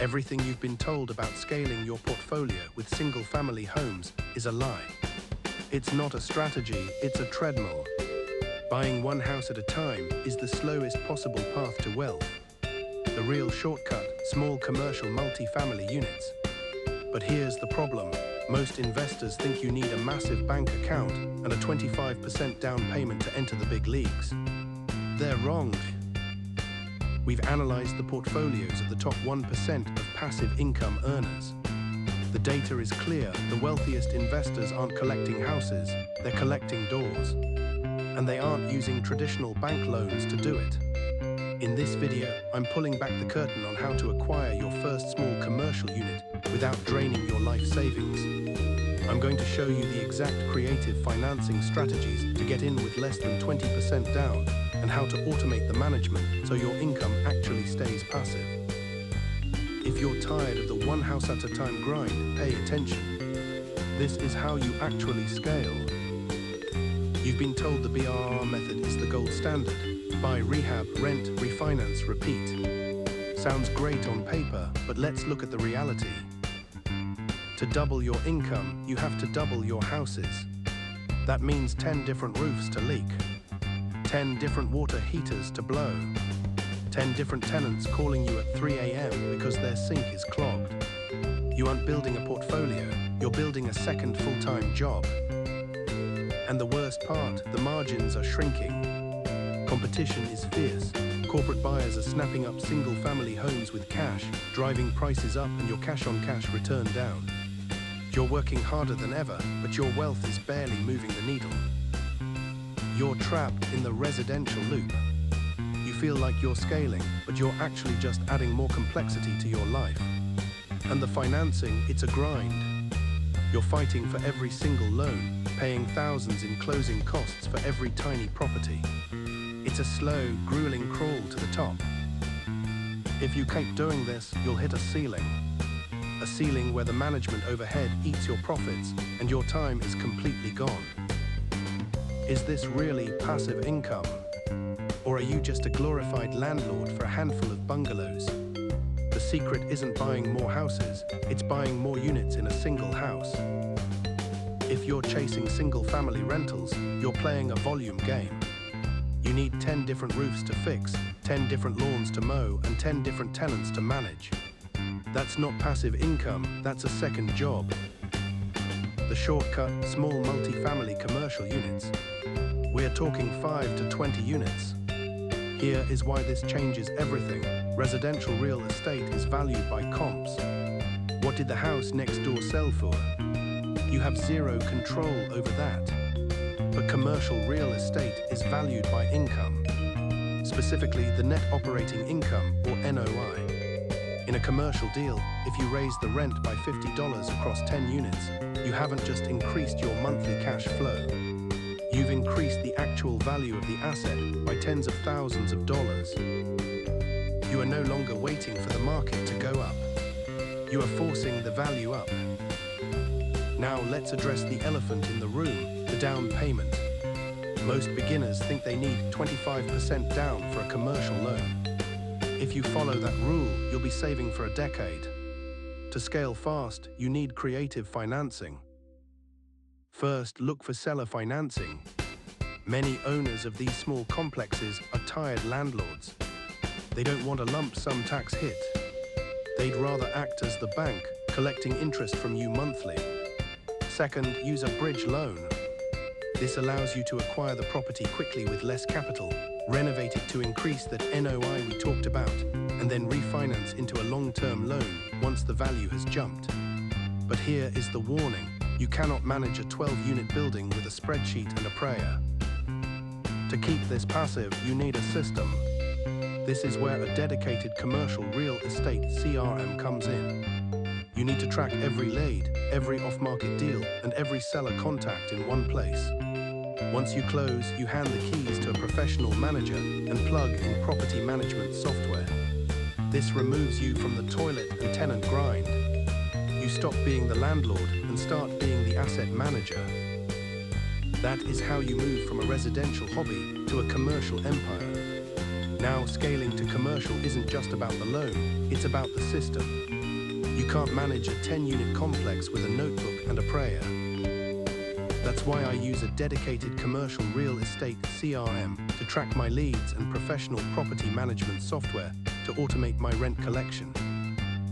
Everything you've been told about scaling your portfolio with single-family homes is a lie. It's not a strategy, it's a treadmill. Buying one house at a time is the slowest possible path to wealth. The real shortcut, small commercial multi-family units. But here's the problem. Most investors think you need a massive bank account and a 25% down payment to enter the big leagues. They're wrong. We've analyzed the portfolios of the top 1% of passive income earners. The data is clear. The wealthiest investors aren't collecting houses, they're collecting doors. And they aren't using traditional bank loans to do it. In this video, I'm pulling back the curtain on how to acquire your first small commercial unit without draining your life savings. I'm going to show you the exact creative financing strategies to get in with less than 20% down and how to automate the management so your income actually stays passive. If you're tired of the one house at a time grind, pay attention. This is how you actually scale. You've been told the BRR method is the gold standard. Buy, rehab, rent, refinance, repeat. Sounds great on paper, but let's look at the reality. To double your income, you have to double your houses. That means 10 different roofs to leak, 10 different water heaters to blow, 10 different tenants calling you at 3 a.m. because their sink is clogged. You aren't building a portfolio, you're building a second full-time job. And the worst part, the margins are shrinking. Competition is fierce. Corporate buyers are snapping up single-family homes with cash, driving prices up and your cash-on-cash return down. You're working harder than ever, but your wealth is barely moving the needle. You're trapped in the residential loop. You feel like you're scaling, but you're actually just adding more complexity to your life. And the financing, it's a grind. You're fighting for every single loan, paying thousands in closing costs for every tiny property. It's a slow, grueling crawl to the top. If you keep doing this, you'll hit a ceiling. A ceiling where the management overhead eats your profits and your time is completely gone. Is this really passive income? Or are you just a glorified landlord for a handful of bungalows? The secret isn't buying more houses, it's buying more units in a single house. If you're chasing single-family rentals, you're playing a volume game. You need 10 different roofs to fix, 10 different lawns to mow, and 10 different tenants to manage. That's not passive income, that's a second job. The shortcut, small multi-family commercial units. We're talking 5 to 20 units. Here is why this changes everything. Residential real estate is valued by comps. What did the house next door sell for? You have zero control over that. But commercial real estate is valued by income, specifically the net operating income, or NOI. In a commercial deal, if you raise the rent by $50 across 10 units, you haven't just increased your monthly cash flow. You've increased the actual value of the asset by tens of thousands of dollars. You are no longer waiting for the market to go up. You are forcing the value up. Now let's address the elephant in the room, the down payment. Most beginners think they need 25% down for a commercial loan. If you follow that rule, you'll be saving for a decade. To scale fast, you need creative financing. First, look for seller financing. Many owners of these small complexes are tired landlords. They don't want a lump sum tax hit. They'd rather act as the bank, collecting interest from you monthly. Second, use a bridge loan. This allows you to acquire the property quickly with less capital, renovate it to increase that NOI we talked about, and then refinance into a long-term loan once the value has jumped. But here is the warning. You cannot manage a 12-unit building with a spreadsheet and a prayer. To keep this passive, you need a system. This is where a dedicated commercial real estate CRM comes in. You need to track every lead, every off-market deal, and every seller contact in one place. Once you close, you hand the keys to a professional manager and plug in property management software. This removes you from the toilet and tenant grind. You stop being the landlord and start being the asset manager. That is how you move from a residential hobby to a commercial empire. Now, scaling to commercial isn't just about the loan, it's about the system. You can't manage a 10-unit complex with a notebook and a prayer. That's why I use a dedicated commercial real estate CRM to track my leads and professional property management software to automate my rent collection.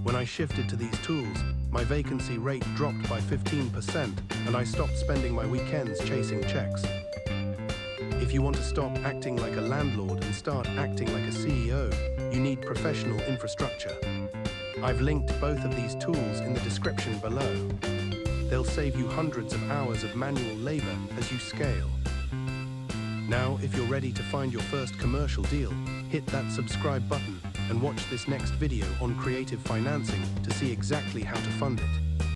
When I shifted to these tools, my vacancy rate dropped by 15% and I stopped spending my weekends chasing checks. If you want to stop acting like a landlord and start acting like a CEO, you need professional infrastructure. I've linked both of these tools in the description below. They'll save you hundreds of hours of manual labor as you scale. Now, if you're ready to find your first commercial deal, hit that subscribe button and watch this next video on creative financing to see exactly how to fund it.